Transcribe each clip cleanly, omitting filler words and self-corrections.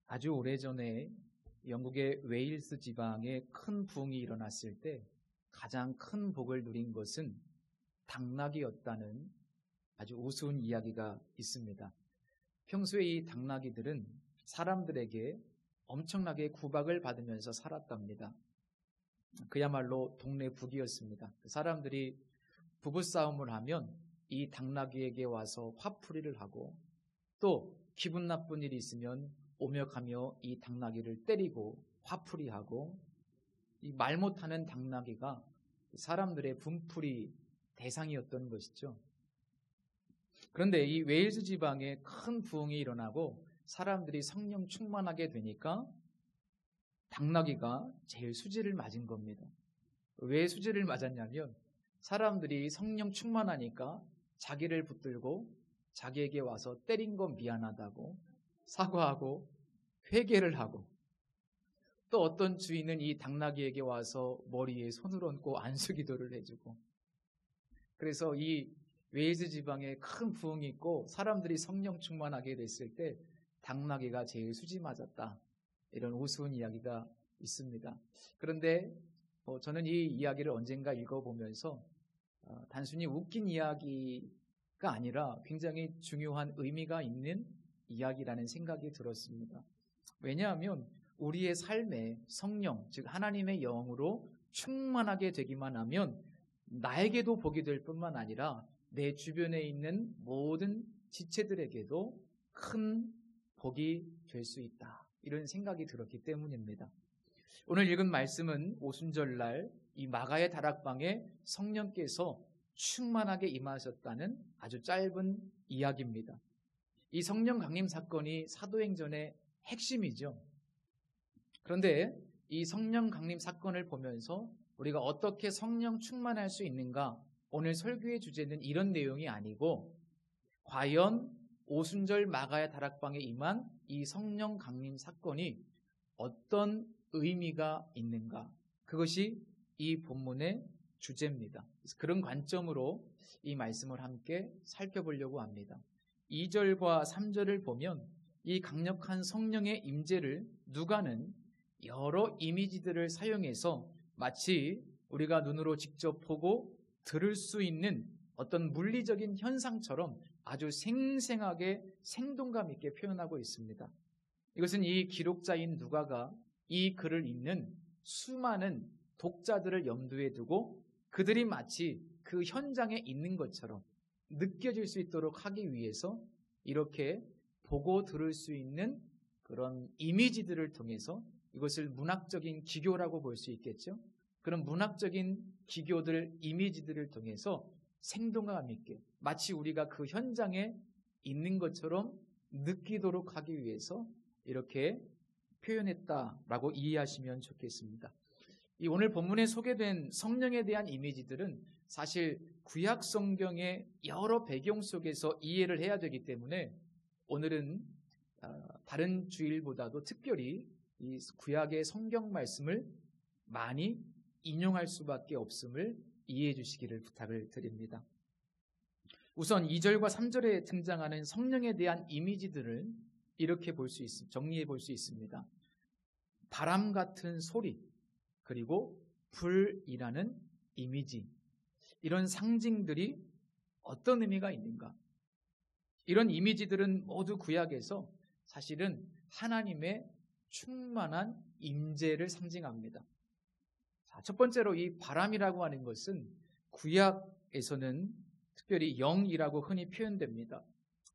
아주 오래전에 영국의 웨일스 지방에 큰 부흥이 일어났을 때 가장 큰 복을 누린 것은 당나귀였다는 아주 우스운 이야기가 있습니다. 평소에 이 당나귀들은 사람들에게 엄청나게 구박을 받으면서 살았답니다. 그야말로 동네 북이었습니다. 사람들이 부부싸움을 하면 이 당나귀에게 와서 화풀이를 하고, 또 기분 나쁜 일이 있으면 오며가며 이 당나귀를 때리고 화풀이하고, 이 말 못하는 당나귀가 사람들의 분풀이 대상이었던 것이죠. 그런데 이 웨일스 지방에 큰 부흥이 일어나고 사람들이 성령 충만하게 되니까 당나귀가 제일 수지를 맞은 겁니다. 왜 수지를 맞았냐면 사람들이 성령 충만하니까 자기를 붙들고 자기에게 와서 때린 건 미안하다고 사과하고 회개를 하고, 또 어떤 주인은 이 당나귀에게 와서 머리에 손을 얹고 안수기도를 해주고, 그래서 이 웨일스 지방에 큰 부흥이 있고 사람들이 성령 충만하게 됐을 때 당나귀가 제일 수지 맞았다, 이런 우스운 이야기가 있습니다. 그런데 저는 이 이야기를 언젠가 읽어보면서 단순히 웃긴 이야기가 아니라 굉장히 중요한 의미가 있는 이야기라는 생각이 들었습니다. 왜냐하면 우리의 삶에 성령, 즉 하나님의 영으로 충만하게 되기만 하면 나에게도 복이 될 뿐만 아니라 내 주변에 있는 모든 지체들에게도 큰 복이 될 수 있다, 이런 생각이 들었기 때문입니다. 오늘 읽은 말씀은 오순절날 이 마가의 다락방에 성령께서 충만하게 임하셨다는 아주 짧은 이야기입니다. 이 성령 강림 사건이 사도행전의 핵심이죠. 그런데 이 성령 강림 사건을 보면서 우리가 어떻게 성령 충만할 수 있는가, 오늘 설교의 주제는 이런 내용이 아니고, 과연 오순절 마가의 다락방에 임한 이 성령 강림 사건이 어떤 의미가 있는가, 그것이 이 본문의 주제입니다. 그래서 그런 관점으로 이 말씀을 함께 살펴보려고 합니다. 2절과 3절을 보면 이 강력한 성령의 임재를 누가는 여러 이미지들을 사용해서 마치 우리가 눈으로 직접 보고 들을 수 있는 어떤 물리적인 현상처럼 아주 생생하게 생동감 있게 표현하고 있습니다. 이것은 이 기록자인 누가가 이 글을 읽는 수많은 독자들을 염두에 두고 그들이 마치 그 현장에 있는 것처럼 느껴질 수 있도록 하기 위해서 이렇게 보고 들을 수 있는 그런 이미지들을 통해서, 이것을 문학적인 기교라고 볼 수 있겠죠. 그런 문학적인 기교들, 이미지들을 통해서 생동감 있게 마치 우리가 그 현장에 있는 것처럼 느끼도록 하기 위해서 이렇게 표현했다라고 이해하시면 좋겠습니다. 이 오늘 본문에 소개된 성령에 대한 이미지들은 사실 구약 성경의 여러 배경 속에서 이해를 해야 되기 때문에 오늘은 다른 주일보다도 특별히 이 구약의 성경 말씀을 많이 인용할 수밖에 없음을 이해해 주시기를 부탁을 드립니다. 우선 2절과 3절에 등장하는 성령에 대한 이미지들을 이렇게 정리해 볼 수 있습니다. 바람 같은 소리, 그리고 불이라는 이미지, 이런 상징들이 어떤 의미가 있는가? 이런 이미지들은 모두 구약에서 사실은 하나님의 충만한 임재를 상징합니다. 자, 첫 번째로 이 바람이라고 하는 것은 구약에서는 특별히 영이라고 흔히 표현됩니다.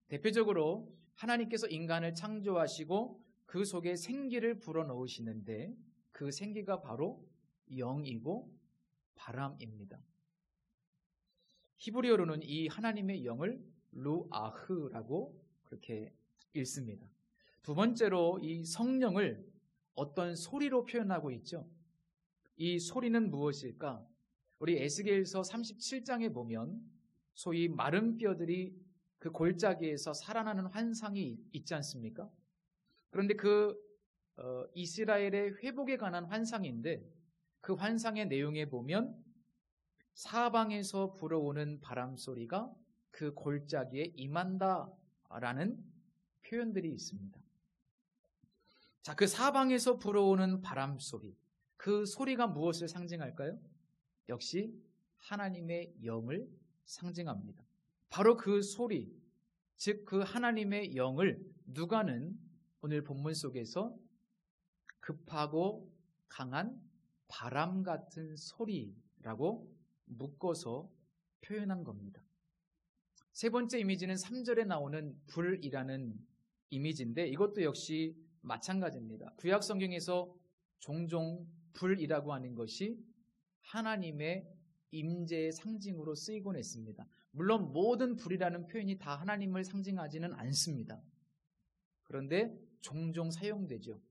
대표적으로 하나님께서 인간을 창조하시고 그 속에 생기를 불어넣으시는데 그 생기가 바로 영이고 바람입니다. 히브리어로는 이 하나님의 영을 루아흐라고 그렇게 읽습니다. 두 번째로 이 성령을 어떤 소리로 표현하고 있죠. 이 소리는 무엇일까? 우리 에스겔서 37장에 보면 소위 마른 뼈들이 그 골짜기에서 살아나는 환상이 있지 않습니까? 그런데 이스라엘의 회복에 관한 환상인데 그 환상의 내용에 보면 사방에서 불어오는 바람 소리가 그 골짜기에 임한다라는 표현들이 있습니다. 자, 그 사방에서 불어오는 바람 소리, 그 소리가 무엇을 상징할까요? 역시 하나님의 영을 상징합니다. 바로 그 소리, 즉 그 하나님의 영을 누가는 오늘 본문 속에서 급하고 강한 바람 같은 소리라고 묶어서 표현한 겁니다. 세 번째 이미지는 3절에 나오는 불이라는 이미지인데 이것도 역시 마찬가지입니다. 구약 성경에서 종종 불이라고 하는 것이 하나님의 임재의 상징으로 쓰이곤 했습니다. 물론 모든 불이라는 표현이 다 하나님을 상징하지는 않습니다. 그런데 종종 사용되죠.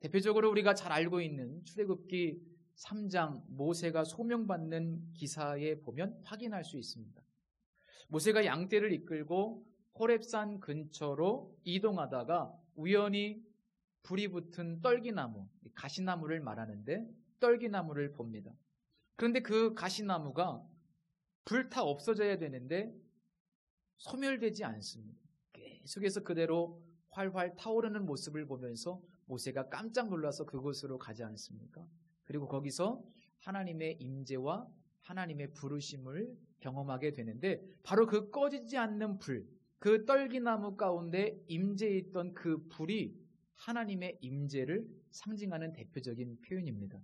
대표적으로 우리가 잘 알고 있는 출애굽기 3장 모세가 소명받는 기사에 보면 확인할 수 있습니다. 모세가 양떼를 이끌고 호렙산 근처로 이동하다가 우연히 불이 붙은 떨기나무, 가시나무를 말하는데 떨기나무를 봅니다. 그런데 그 가시나무가 불타 없어져야 되는데 소멸되지 않습니다. 계속해서 그대로 활활 타오르는 모습을 보면서 모세가 깜짝 놀라서 그곳으로 가지 않습니까? 그리고 거기서 하나님의 임재와 하나님의 부르심을 경험하게 되는데 바로 그 꺼지지 않는 불, 그 떨기나무 가운데 임재해 있던 그 불이 하나님의 임재를 상징하는 대표적인 표현입니다.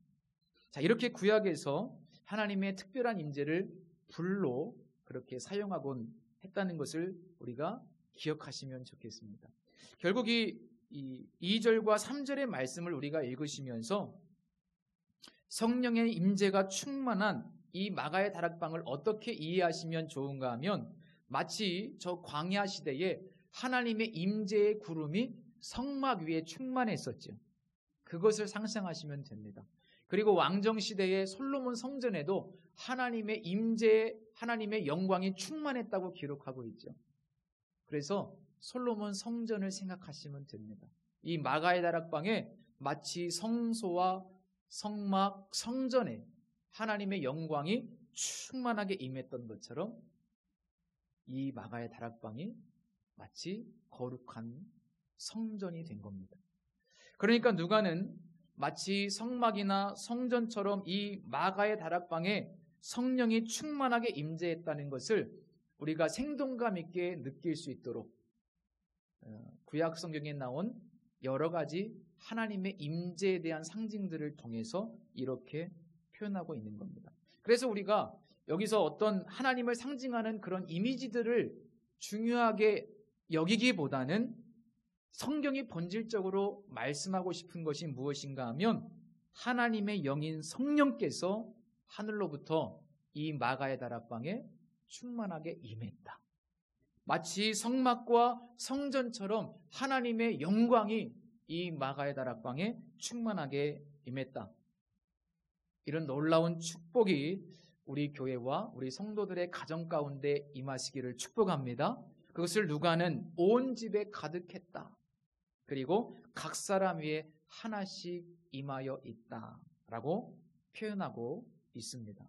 자, 이렇게 구약에서 하나님의 특별한 임재를 불로 그렇게 사용하곤 했다는 것을 우리가 기억하시면 좋겠습니다. 결국 이 2절과 3절의 말씀을 우리가 읽으시면서 성령의 임재가 충만한 이 마가의 다락방을 어떻게 이해하시면 좋은가 하면 마치 저 광야 시대에 하나님의 임재의 구름이 성막 위에 충만했었죠. 그것을 상상하시면 됩니다. 그리고 왕정 시대의 솔로몬 성전에도 하나님의 임재, 하나님의 영광이 충만했다고 기록하고 있죠. 그래서 솔로몬 성전을 생각하시면 됩니다. 이 마가의 다락방에 마치 성소와 성막, 성전에 하나님의 영광이 충만하게 임했던 것처럼 이 마가의 다락방이 마치 거룩한 성전이 된 겁니다. 그러니까 누가는 마치 성막이나 성전처럼 이 마가의 다락방에 성령이 충만하게 임재했다는 것을 우리가 생동감 있게 느낄 수 있도록 구약 성경에 나온 여러 가지 하나님의 임재에 대한 상징들을 통해서 이렇게 표현하고 있는 겁니다. 그래서 우리가 여기서 어떤 하나님을 상징하는 그런 이미지들을 중요하게 여기기보다는 성경이 본질적으로 말씀하고 싶은 것이 무엇인가 하면 하나님의 영인 성령께서 하늘로부터 이 마가의 다락방에 충만하게 임했다. 마치 성막과 성전처럼 하나님의 영광이 이 마가의 다락방에 충만하게 임했다. 이런 놀라운 축복이 우리 교회와 우리 성도들의 가정 가운데 임하시기를 축복합니다. 그것을 누가는 온 집에 가득했다. 그리고 각 사람 위에 하나씩 임하여 있다라고 표현하고 있습니다.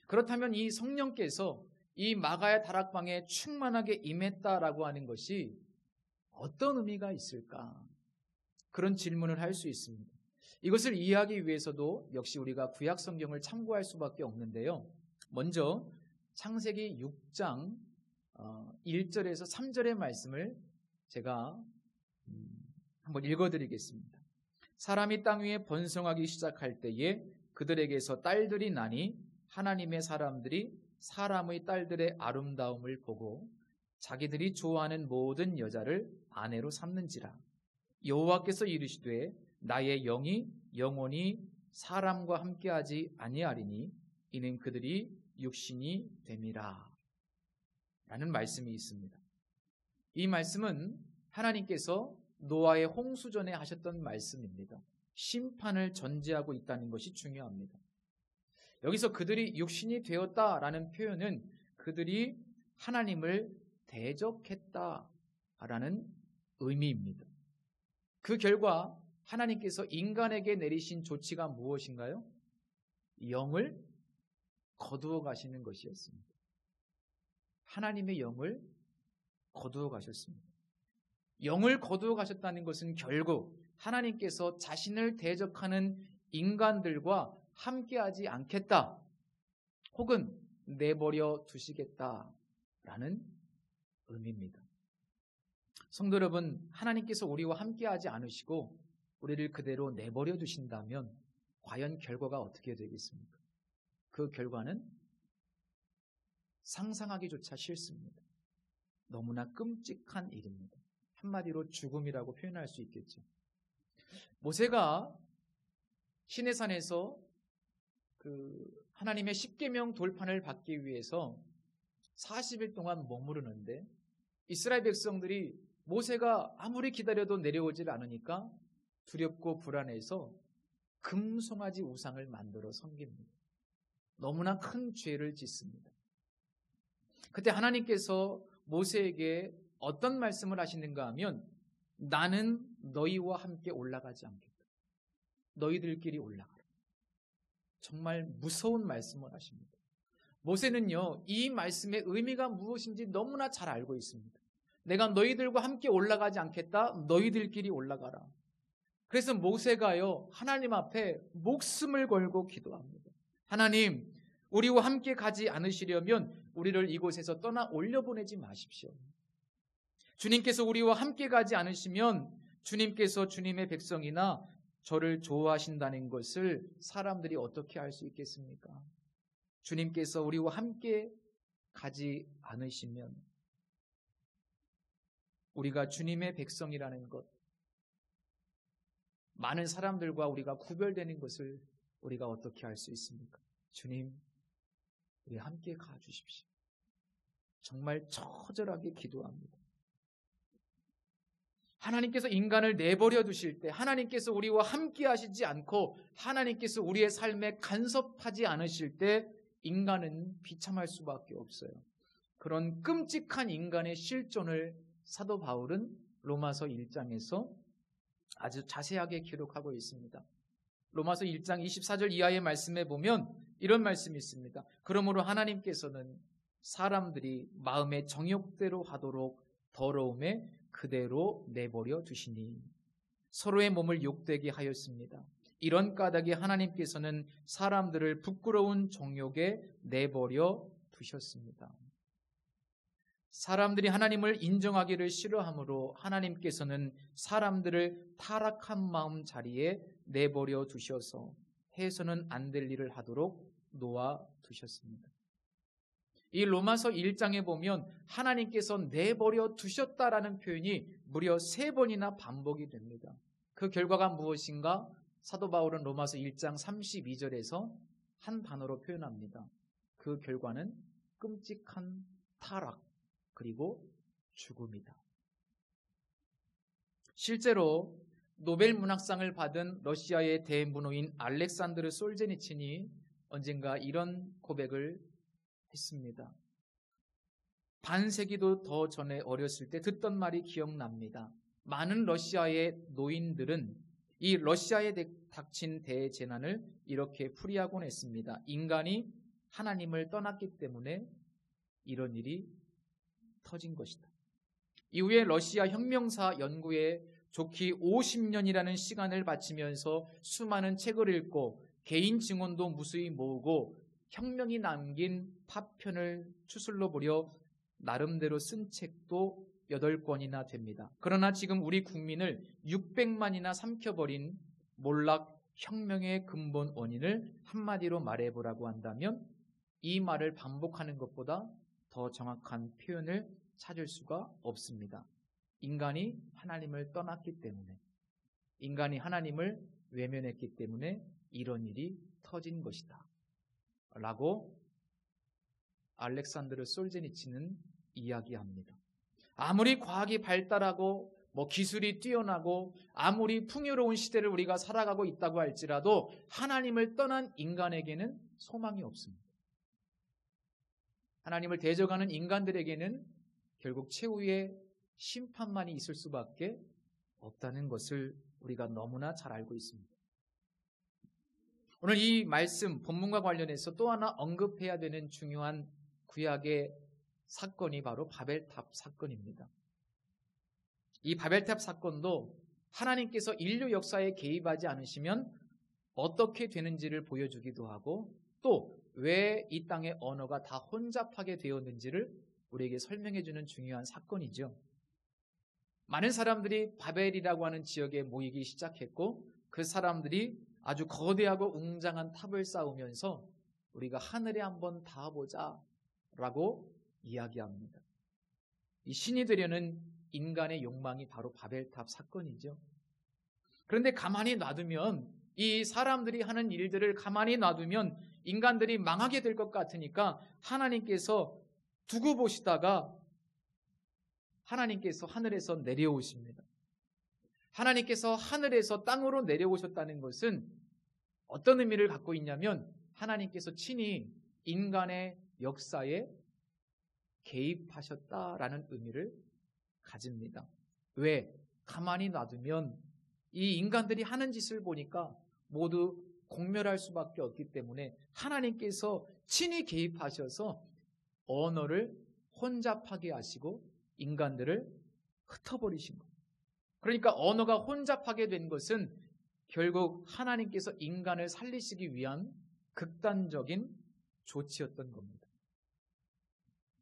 그렇다면 이 성령께서 이 마가의 다락방에 충만하게 임했다라고 하는 것이 어떤 의미가 있을까? 그런 질문을 할 수 있습니다. 이것을 이해하기 위해서도 역시 우리가 구약 성경을 참고할 수밖에 없는데요. 먼저 창세기 6장 1절에서 3절의 말씀을 제가 한번 읽어드리겠습니다. 사람이 땅 위에 번성하기 시작할 때에 그들에게서 딸들이 나니 하나님의 사람들이 사람의 딸들의 아름다움을 보고 자기들이 좋아하는 모든 여자를 아내로 삼는지라. 여호와께서 이르시되 나의 영이 영원히 사람과 함께하지 아니하리니 이는 그들이 육신이 됨이라. 라는 말씀이 있습니다. 이 말씀은 하나님께서 노아의 홍수전에 하셨던 말씀입니다. 심판을 전제하고 있다는 것이 중요합니다. 여기서 그들이 육신이 되었다라는 표현은 그들이 하나님을 대적했다라는 의미입니다. 그 결과 하나님께서 인간에게 내리신 조치가 무엇인가요? 영을 거두어 가시는 것이었습니다. 하나님의 영을 거두어 가셨습니다. 영을 거두어 가셨다는 것은 결국 하나님께서 자신을 대적하는 인간들과 함께하지 않겠다, 혹은 내버려 두시겠다라는 의미입니다. 성도 여러분, 하나님께서 우리와 함께하지 않으시고 우리를 그대로 내버려 두신다면 과연 결과가 어떻게 되겠습니까? 그 결과는 상상하기조차 싫습니다. 너무나 끔찍한 일입니다. 한마디로 죽음이라고 표현할 수 있겠죠. 모세가 시내산에서 하나님의 십계명 돌판을 받기 위해서 40일 동안 머무르는데 이스라엘 백성들이 모세가 아무리 기다려도 내려오질 않으니까 두렵고 불안해서 금송아지 우상을 만들어 섬깁니다. 너무나 큰 죄를 짓습니다. 그때 하나님께서 모세에게 어떤 말씀을 하시는가 하면, 나는 너희와 함께 올라가지 않겠다. 너희들끼리 올라가라. 정말 무서운 말씀을 하십니다. 모세는요, 이 말씀의 의미가 무엇인지 너무나 잘 알고 있습니다. 내가 너희들과 함께 올라가지 않겠다. 너희들끼리 올라가라. 그래서 모세가요, 하나님 앞에 목숨을 걸고 기도합니다. 하나님, 우리와 함께 가지 않으시려면 우리를 이곳에서 떠나 올려보내지 마십시오. 주님께서 우리와 함께 가지 않으시면 주님께서 주님의 백성이나 저를 좋아하신다는 것을 사람들이 어떻게 알 수 있겠습니까? 주님께서 우리와 함께 가지 않으시면 우리가 주님의 백성이라는 것, 많은 사람들과 우리가 구별되는 것을 우리가 어떻게 알 수 있습니까? 주님, 우리 함께 가주십시오. 정말 처절하게 기도합니다. 하나님께서 인간을 내버려 두실 때, 하나님께서 우리와 함께 하시지 않고 하나님께서 우리의 삶에 간섭하지 않으실 때 인간은 비참할 수밖에 없어요. 그런 끔찍한 인간의 실존을 사도 바울은 로마서 1장에서 아주 자세하게 기록하고 있습니다. 로마서 1장 24절 이하의 말씀에 보면 이런 말씀이 있습니다. 그러므로 하나님께서는 사람들이 마음의 정욕대로 하도록 더러움에 그대로 내버려 두시니 서로의 몸을 욕되게 하였습니다. 이런 까닭에 하나님께서는 사람들을 부끄러운 정욕에 내버려 두셨습니다. 사람들이 하나님을 인정하기를 싫어하므로 하나님께서는 사람들을 타락한 마음 자리에 내버려 두셔서 해서는 안 될 일을 하도록 놓아 두셨습니다. 이 로마서 1장에 보면 하나님께서 내버려 두셨다라는 표현이 무려 3번이나 반복이 됩니다. 그 결과가 무엇인가? 사도 바울은 로마서 1장 32절에서 한 단어로 표현합니다. 그 결과는 끔찍한 타락 그리고 죽음이다. 실제로 노벨 문학상을 받은 러시아의 대문호인 알렉산드르 솔제니친이 언젠가 이런 고백을 했습니다. 반세기도 더 전에 어렸을 때 듣던 말이 기억납니다. 많은 러시아의 노인들은 이 러시아에 닥친 대재난을 이렇게 풀이하곤 했습니다. 인간이 하나님을 떠났기 때문에 이런 일이 터진 것이다. 이후에 러시아 혁명사 연구에 좋기 50년이라는 시간을 바치면서 수많은 책을 읽고 개인 증언도 무수히 모으고 혁명이 남긴 파편을 추슬러 보려 나름대로 쓴 책도 8권이나 됩니다. 그러나 지금 우리 국민을 600만이나 삼켜버린 몰락 혁명의 근본 원인을 한마디로 말해보라고 한다면 이 말을 반복하는 것보다 더 정확한 표현을 찾을 수가 없습니다. 인간이 하나님을 떠났기 때문에, 인간이 하나님을 외면했기 때문에 이런 일이 터진 것이다 라고 알렉산드르 솔제니치는 이야기합니다. 아무리 과학이 발달하고 기술이 뛰어나고 아무리 풍요로운 시대를 우리가 살아가고 있다고 할지라도 하나님을 떠난 인간에게는 소망이 없습니다. 하나님을 대적하는 인간들에게는 결국 최후의 심판만이 있을 수밖에 없다는 것을 우리가 너무나 잘 알고 있습니다. 오늘 이 말씀 본문과 관련해서 또 하나 언급해야 되는 중요한 구약의 사건이 바로 바벨탑 사건입니다. 이 바벨탑 사건도 하나님께서 인류 역사에 개입하지 않으시면 어떻게 되는지를 보여주기도 하고 또 왜 이 땅의 언어가 다 혼잡하게 되었는지를 우리에게 설명해주는 중요한 사건이죠. 많은 사람들이 바벨이라고 하는 지역에 모이기 시작했고 그 사람들이 아주 거대하고 웅장한 탑을 쌓으면서 우리가 하늘에 한번 닿아보자 라고 이야기합니다. 이 신이 되려는 인간의 욕망이 바로 바벨탑 사건이죠. 그런데 가만히 놔두면 이 사람들이 하는 일들을 가만히 놔두면 인간들이 망하게 될 것 같으니까 하나님께서 두고 보시다가 하나님께서 하늘에서 내려오십니다. 하나님께서 하늘에서 땅으로 내려오셨다는 것은 어떤 의미를 갖고 있냐면 하나님께서 친히 인간의 역사에 개입하셨다라는 의미를 가집니다. 왜? 가만히 놔두면 이 인간들이 하는 짓을 보니까 모두 공멸할 수밖에 없기 때문에 하나님께서 친히 개입하셔서 언어를 혼잡하게 하시고 인간들을 흩어버리신 거예요. 그러니까 언어가 혼잡하게 된 것은 결국 하나님께서 인간을 살리시기 위한 극단적인 조치였던 겁니다.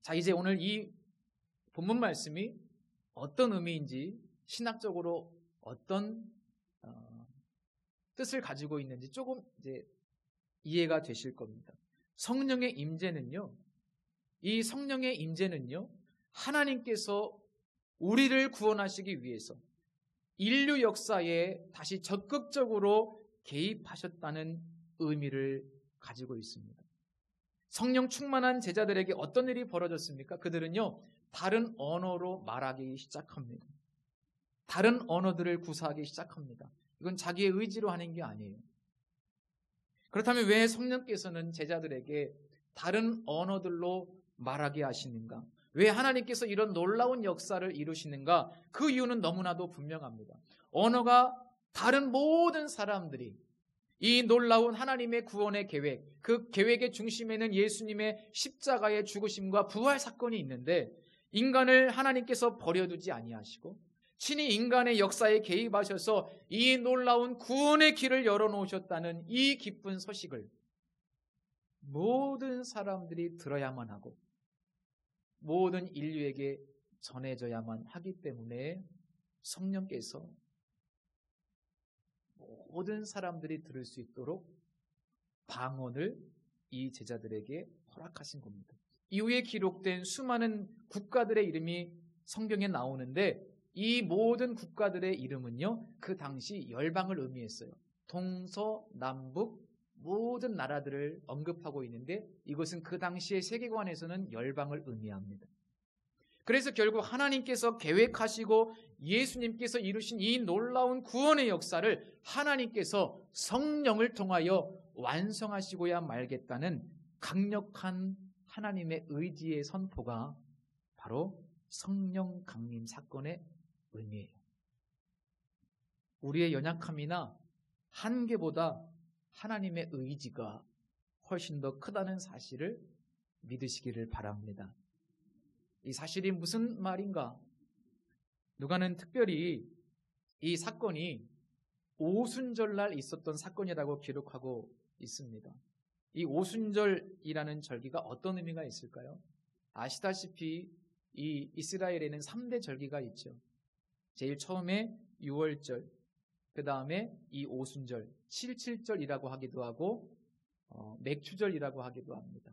자, 이제 오늘 이 본문 말씀이 어떤 의미인지 신학적으로 어떤 뜻을 가지고 있는지 조금 이제 이해가 되실 겁니다. 성령의 임재는요, 이 성령의 임재는요, 하나님께서 우리를 구원하시기 위해서 인류 역사에 다시 적극적으로 개입하셨다는 의미를 가지고 있습니다. 성령 충만한 제자들에게 어떤 일이 벌어졌습니까? 그들은요, 다른 언어로 말하기 시작합니다. 다른 언어들을 구사하기 시작합니다. 이건 자기의 의지로 하는 게 아니에요. 그렇다면 왜 성령께서는 제자들에게 다른 언어들로 말하게 하시는가? 왜 하나님께서 이런 놀라운 역사를 이루시는가? 그 이유는 너무나도 분명합니다. 언어가 다른 모든 사람들이 이 놀라운 하나님의 구원의 계획, 그 계획의 중심에는 예수님의 십자가의 죽으심과 부활 사건이 있는데 인간을 하나님께서 버려두지 아니하시고 친히 인간의 역사에 개입하셔서 이 놀라운 구원의 길을 열어놓으셨다는 이 기쁜 소식을 모든 사람들이 들어야만 하고 모든 인류에게 전해져야만 하기 때문에 성령께서 모든 사람들이 들을 수 있도록 방언을 이 제자들에게 허락하신 겁니다. 이후에 기록된 수많은 국가들의 이름이 성경에 나오는데 이 모든 국가들의 이름은요, 그 당시 열방을 의미했어요. 동서남북 모든 나라들을 언급하고 있는데 이것은 그 당시의 세계관에서는 열방을 의미합니다. 그래서 결국 하나님께서 계획하시고 예수님께서 이루신 이 놀라운 구원의 역사를 하나님께서 성령을 통하여 완성하시고야 말겠다는 강력한 하나님의 의지의 선포가 바로 성령 강림 사건의 의미예요. 우리의 연약함이나 한계보다 하나님의 의지가 훨씬 더 크다는 사실을 믿으시기를 바랍니다. 이 사실이 무슨 말인가? 누가는 특별히 이 사건이 오순절날 있었던 사건이라고 기록하고 있습니다. 이 오순절이라는 절기가 어떤 의미가 있을까요? 아시다시피 이 이스라엘에는 3대 절기가 있죠. 제일 처음에 6월절, 그 다음에 이 오순절, 7.7절이라고 하기도 하고 맥추절이라고 하기도 합니다.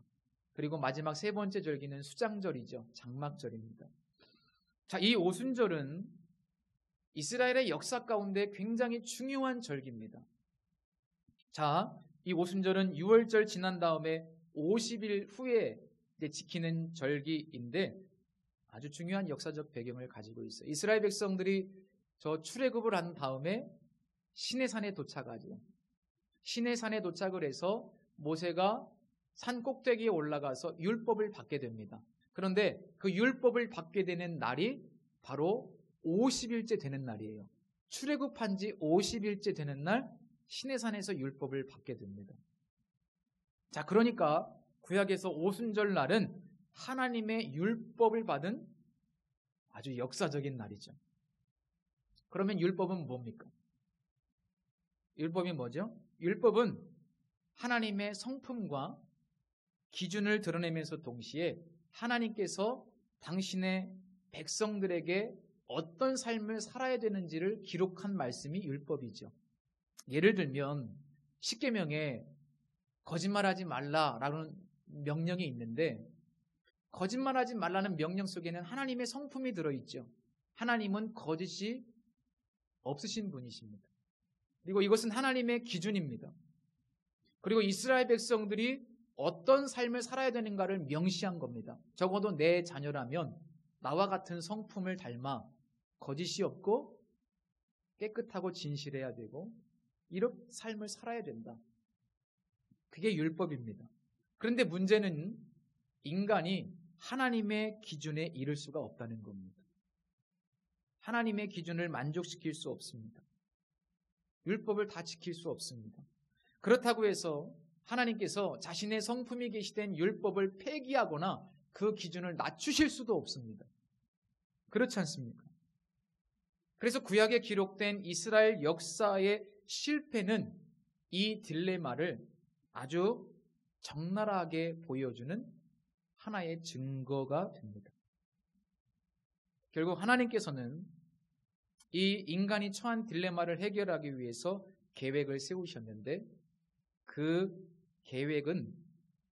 그리고 마지막 세 번째 절기는 수장절이죠. 장막절입니다. 자, 이 오순절은 이스라엘의 역사 가운데 굉장히 중요한 절기입니다. 자, 이 오순절은 6월절 지난 다음에 50일 후에 지키는 절기인데 아주 중요한 역사적 배경을 가지고 있어요. 이스라엘 백성들이 저 출애굽을 한 다음에 시내산에 도착하죠. 시내산에 도착을 해서 모세가 산 꼭대기에 올라가서 율법을 받게 됩니다. 그런데 그 율법을 받게 되는 날이 바로 50일째 되는 날이에요. 출애굽한 지 50일째 되는 날 시내산에서 율법을 받게 됩니다. 자, 그러니까 구약에서 오순절 날은 하나님의 율법을 받은 아주 역사적인 날이죠. 그러면 율법은 뭡니까? 율법이 뭐죠? 율법은 하나님의 성품과 기준을 드러내면서 동시에 하나님께서 당신의 백성들에게 어떤 삶을 살아야 되는지를 기록한 말씀이 율법이죠. 예를 들면 십계명에 거짓말하지 말라라는 명령이 있는데, 거짓말하지 말라는 명령 속에는 하나님의 성품이 들어있죠. 하나님은 거짓이 없으신 분이십니다. 그리고 이것은 하나님의 기준입니다. 그리고 이스라엘 백성들이 어떤 삶을 살아야 되는가를 명시한 겁니다. 적어도 내 자녀라면 나와 같은 성품을 닮아 거짓이 없고 깨끗하고 진실해야 되고 이런 삶을 살아야 된다. 그게 율법입니다. 그런데 문제는 인간이 하나님의 기준에 이를 수가 없다는 겁니다. 하나님의 기준을 만족시킬 수 없습니다. 율법을 다 지킬 수 없습니다. 그렇다고 해서 하나님께서 자신의 성품이 계시된 율법을 폐기하거나 그 기준을 낮추실 수도 없습니다. 그렇지 않습니까? 그래서 구약에 기록된 이스라엘 역사의 실패는 이 딜레마를 아주 적나라하게 보여주는 하나의 증거가 됩니다. 결국 하나님께서는 이 인간이 처한 딜레마를 해결하기 위해서 계획을 세우셨는데, 그 계획은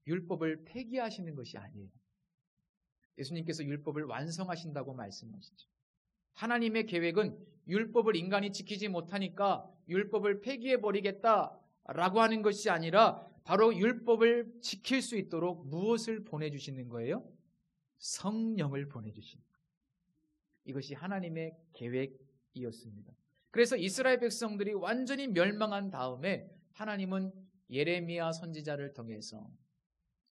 율법을 폐기하시는 것이 아니에요. 예수님께서 율법을 완성하신다고 말씀하시죠. 하나님의 계획은 율법을 인간이 지키지 못하니까 율법을 폐기해버리겠다라고 하는 것이 아니라 바로 율법을 지킬 수 있도록 무엇을 보내주시는 거예요? 성령을 보내주시는 거예요. 이것이 하나님의 계획이었습니다. 그래서 이스라엘 백성들이 완전히 멸망한 다음에 하나님은 예레미야 선지자를 통해서,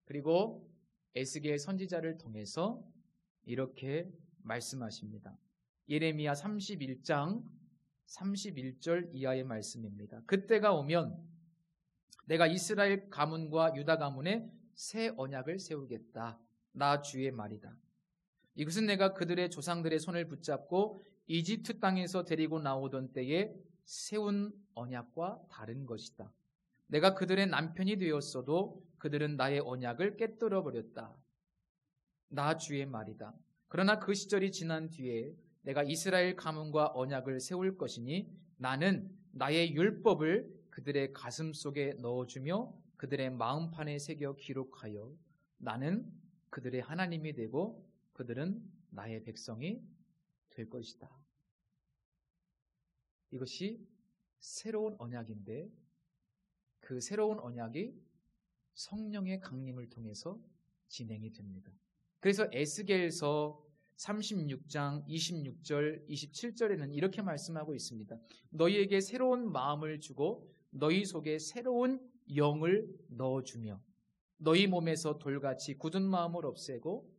그리고 에스겔 선지자를 통해서 이렇게 말씀하십니다. 예레미야 31장 31절 이하의 말씀입니다. 그때가 오면 내가 이스라엘 가문과 유다 가문에 새 언약을 세우겠다. 나 주의 말이다. 이것은 내가 그들의 조상들의 손을 붙잡고 이집트 땅에서 데리고 나오던 때에 세운 언약과 다른 것이다. 내가 그들의 남편이 되었어도 그들은 나의 언약을 깨뜨려 버렸다. 나 주의 말이다. 그러나 그 시절이 지난 뒤에 내가 이스라엘 가문과 언약을 세울 것이니 나는 나의 율법을 그들의 가슴 속에 넣어주며 그들의 마음판에 새겨 기록하여 나는 그들의 하나님이 되고 그들은 나의 백성이 될 것이다. 이것이 새로운 언약인데, 그 새로운 언약이 성령의 강림을 통해서 진행이 됩니다. 그래서 에스겔서 36장 26절 27절에는 이렇게 말씀하고 있습니다. 너희에게 새로운 마음을 주고 너희 속에 새로운 영을 넣어주며 너희 몸에서 돌같이 굳은 마음을 없애고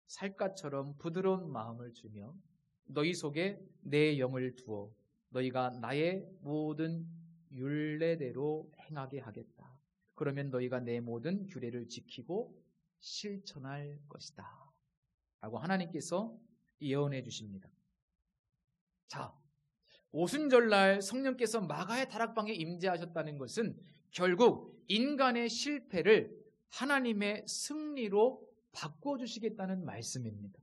살갗처럼 부드러운 마음을 주며 너희 속에 내 영을 두어 너희가 나의 모든 율례대로 행하게 하겠다. 그러면 너희가 내 모든 규례를 지키고 실천할 것이다. 라고 하나님께서 예언해 주십니다. 자, 오순절날 성령께서 마가의 다락방에 임재하셨다는 것은 결국 인간의 실패를 하나님의 승리로 바꿔주시겠다는 말씀입니다.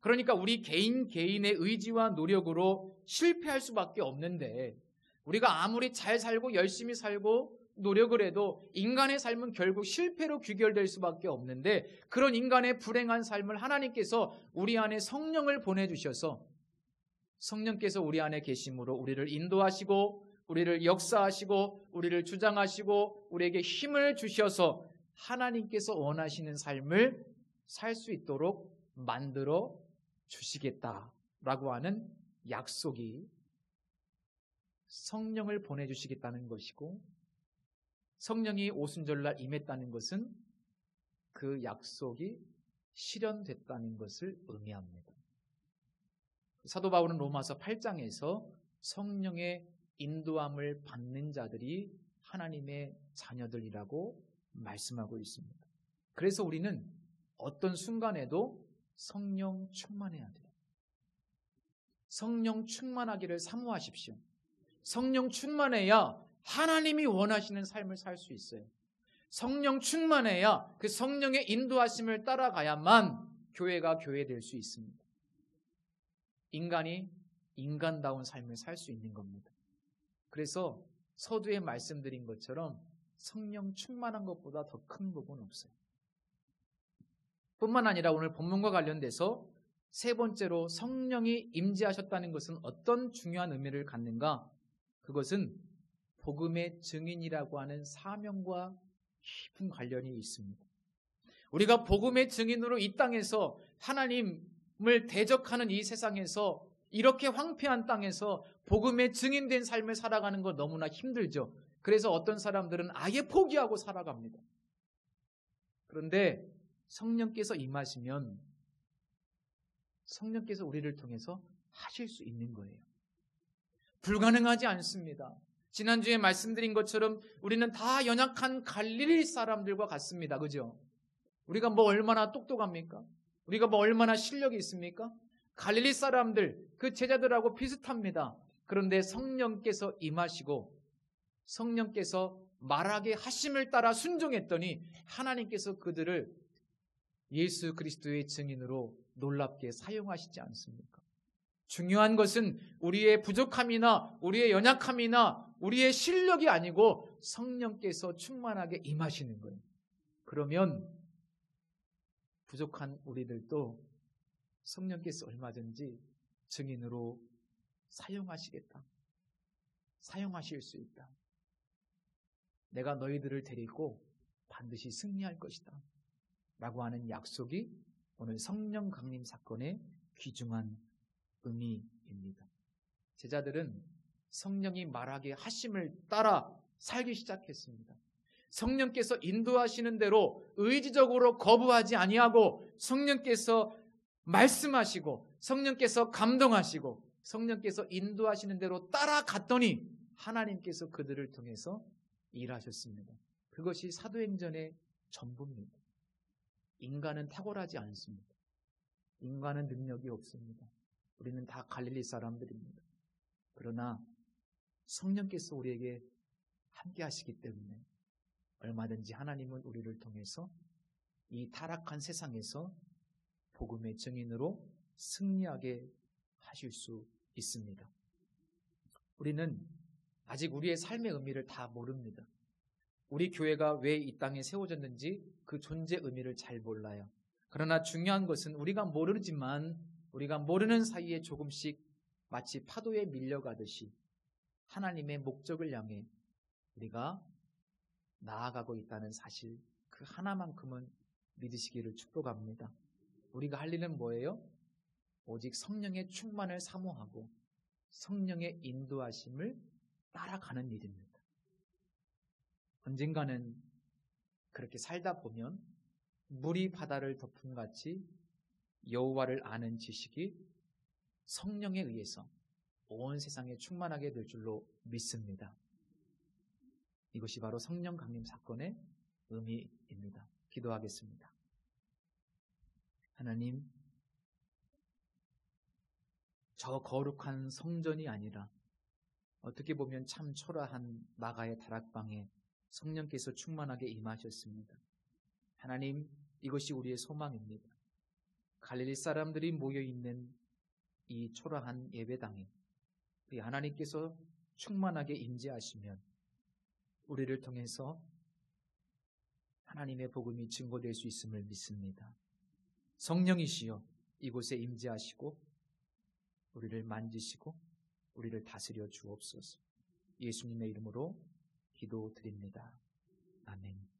그러니까 우리 개인의 의지와 노력으로 실패할 수밖에 없는데, 우리가 아무리 잘 살고 열심히 살고 노력을 해도 인간의 삶은 결국 실패로 귀결될 수밖에 없는데, 그런 인간의 불행한 삶을 하나님께서 우리 안에 성령을 보내주셔서 성령께서 우리 안에 계심으로 우리를 인도하시고 우리를 역사하시고 우리를 주장하시고 우리에게 힘을 주셔서 하나님께서 원하시는 삶을 살 수 있도록 만들어 주시겠다라고 하는 약속이 성령을 보내주시겠다는 것이고, 성령이 오순절날 임했다는 것은 그 약속이 실현됐다는 것을 의미합니다. 사도 바울은 로마서 8장에서 성령의 인도함을 받는 자들이 하나님의 자녀들이라고 말씀하고 있습니다. 그래서 우리는 어떤 순간에도 성령 충만해야 돼요. 성령 충만하기를 사모하십시오. 성령 충만해야 하나님이 원하시는 삶을 살 수 있어요. 성령 충만해야 그 성령의 인도하심을 따라가야만 교회가 교회될 수 있습니다. 인간이 인간다운 삶을 살 수 있는 겁니다. 그래서 서두에 말씀드린 것처럼 성령 충만한 것보다 더 큰 복은 없어요. 뿐만 아니라 오늘 본문과 관련돼서 세 번째로 성령이 임재하셨다는 것은 어떤 중요한 의미를 갖는가? 그것은 복음의 증인이라고 하는 사명과 깊은 관련이 있습니다. 우리가 복음의 증인으로 이 땅에서 하나님을 대적하는 이 세상에서 이렇게 황폐한 땅에서 복음의 증인된 삶을 살아가는 거 너무나 힘들죠. 그래서 어떤 사람들은 아예 포기하고 살아갑니다. 그런데 성령께서 임하시면 성령께서 우리를 통해서 하실 수 있는 거예요. 불가능하지 않습니다. 지난주에 말씀드린 것처럼 우리는 다 연약한 갈릴리 사람들과 같습니다. 그죠? 우리가 뭐 얼마나 똑똑합니까? 우리가 뭐 얼마나 실력이 있습니까? 갈릴리 사람들, 그 제자들하고 비슷합니다. 그런데 성령께서 임하시고 성령께서 말하게 하심을 따라 순종했더니 하나님께서 그들을 예수 그리스도의 증인으로 놀랍게 사용하시지 않습니까? 중요한 것은 우리의 부족함이나 우리의 연약함이나 우리의 실력이 아니고 성령께서 충만하게 임하시는 거예요. 그러면 부족한 우리들도 성령께서 얼마든지 증인으로 사용하시겠다. 사용하실 수 있다. 내가 너희들을 데리고 반드시 승리할 것이다. 라고 하는 약속이 오늘 성령 강림 사건의 귀중한 의미입니다. 제자들은 성령이 말하게 하심을 따라 살기 시작했습니다. 성령께서 인도하시는 대로 의지적으로 거부하지 아니하고 성령께서 말씀하시고 성령께서 감동하시고 성령께서 인도하시는 대로 따라갔더니 하나님께서 그들을 통해서 일하셨습니다. 그것이 사도행전의 전부입니다. 인간은 탁월하지 않습니다. 인간은 능력이 없습니다. 우리는 다 갈릴리 사람들입니다. 그러나 성령께서 우리에게 함께 하시기 때문에 얼마든지 하나님은 우리를 통해서 이 타락한 세상에서 복음의 증인으로 승리하게 하실 수 있습니다. 우리는 아직 우리의 삶의 의미를 다 모릅니다. 우리 교회가 왜 이 땅에 세워졌는지 그 존재 의미를 잘 몰라요. 그러나 중요한 것은 우리가 모르지만 우리가 모르는 사이에 조금씩 마치 파도에 밀려가듯이 하나님의 목적을 향해 우리가 나아가고 있다는 사실 그 하나만큼은 믿으시기를 축복합니다. 우리가 할 일은 뭐예요? 오직 성령의 충만을 사모하고 성령의 인도하심을 따라가는 일입니다. 언젠가는 그렇게 살다 보면 물이 바다를 덮음같이 여호와를 아는 지식이 성령에 의해서 온 세상에 충만하게 될 줄로 믿습니다. 이것이 바로 성령 강림 사건의 의미입니다. 기도하겠습니다. 하나님, 저 거룩한 성전이 아니라 어떻게 보면 참 초라한 마가의 다락방에 성령께서 충만하게 임하셨습니다. 하나님, 이것이 우리의 소망입니다. 갈릴리 사람들이 모여있는 이 초라한 예배당에 우리 하나님께서 충만하게 임재하시면 우리를 통해서 하나님의 복음이 증거될 수 있음을 믿습니다. 성령이시여 이곳에 임재하시고 우리를 만지시고 우리를 다스려 주옵소서. 예수님의 이름으로 기도드립니다. 아멘.